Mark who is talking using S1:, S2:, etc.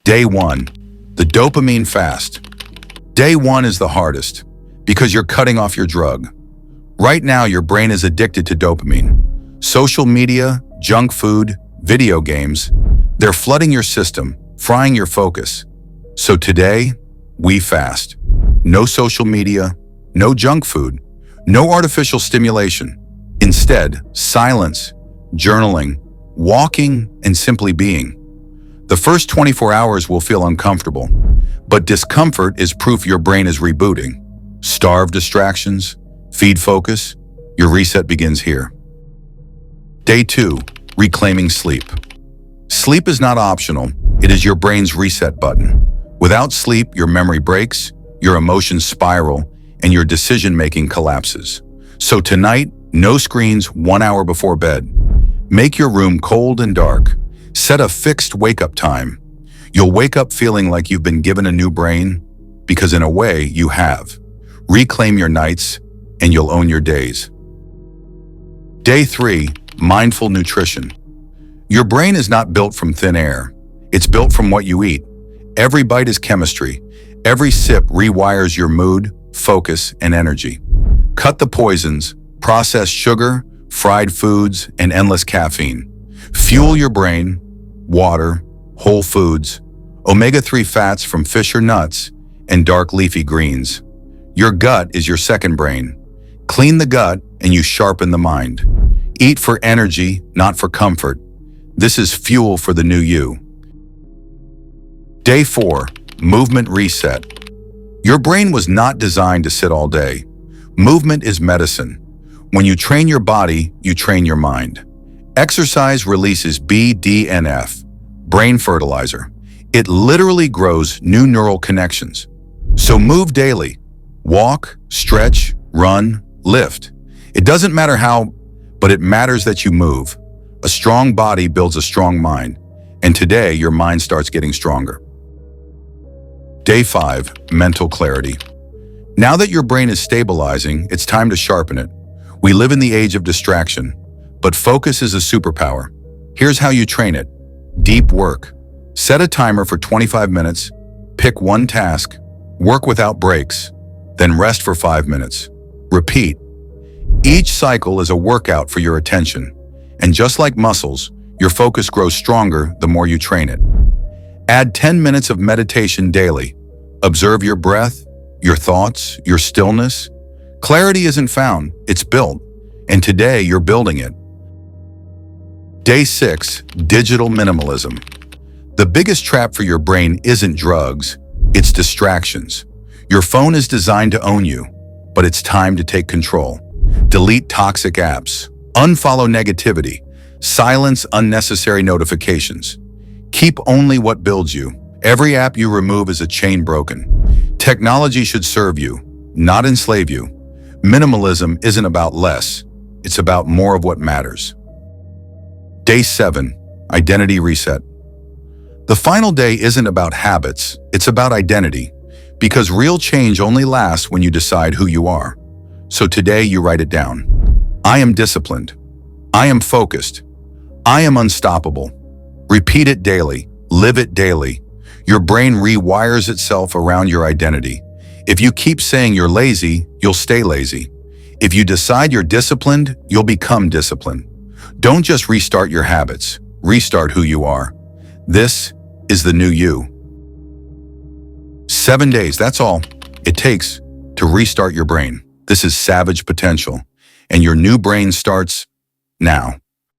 S1: Day 1. The dopamine fast. Day 1 is the hardest because you're cutting off your drug. Right now, your brain is addicted to dopamine. Social media, junk food, video games, they're flooding your system, frying your focus. So today, we fast. No social media, no junk food, no artificial stimulation. Instead, silence, journaling, walking, and simply being. The first 24 hours will feel uncomfortable, but discomfort is proof your brain is rebooting. Starve distractions, feed focus, your reset begins here. Day 2, reclaiming sleep. Sleep is not optional, it is your brain's reset button. Without sleep, your memory breaks, your emotions spiral, and your decision-making collapses. So tonight, no screens 1 hour before bed. Make your room cold and dark. Set a fixed wake-up time. You'll wake up feeling like you've been given a new brain, because in a way, you have. Reclaim your nights, and you'll own your days. Day 3, mindful nutrition. Your brain is not built from thin air. It's built from what you eat. Every bite is chemistry. Every sip rewires your mood, focus, and energy. Cut the poisons, processed sugar, fried foods, and endless caffeine. Fuel your brain, water, whole foods, omega-3 fats from fish or nuts, and dark leafy greens. Your gut is your second brain. Clean the gut and you sharpen the mind. Eat for energy, not for comfort. This is fuel for the new you. Day 4, movement reset. Your brain was not designed to sit all day. Movement is medicine. When you train your body, you train your mind. Exercise releases BDNF, brain fertilizer. It literally grows new neural connections. So move daily. Walk, stretch, run, lift. It doesn't matter how, but it matters that you move. A strong body builds a strong mind, and today your mind starts getting stronger. Day 5, mental clarity. Now that your brain is stabilizing, it's time to sharpen it. We live in the age of distraction, but focus is a superpower. Here's how you train it. Deep work. Set a timer for 25 minutes, pick one task, work without breaks, then rest for 5 minutes. Repeat. Each cycle is a workout for your attention, and just like muscles, your focus grows stronger the more you train it. Add 10 minutes of meditation daily. Observe your breath, your thoughts, your stillness. Clarity isn't found, it's built, and today you're building it. Day 6, digital minimalism. The biggest trap for your brain isn't drugs, it's distractions. Your phone is designed to own you, but it's time to take control. Delete toxic apps, unfollow negativity, silence unnecessary notifications. Keep only what builds you. Every app you remove is a chain broken. Technology should serve you, not enslave you. Minimalism isn't about less, it's about more of what matters. Day 7, identity reset. The final day isn't about habits, it's about identity, because real change only lasts when you decide who you are. So today you write it down. I am disciplined. I am focused. I am unstoppable. Repeat it daily. Live it daily. Your brain rewires itself around your identity. If you keep saying you're lazy, you'll stay lazy. If you decide you're disciplined, you'll become disciplined. Don't just restart your habits. Restart who you are. This is the new you. 7 days, that's all it takes to restart your brain. This is savage potential, and your new brain starts now.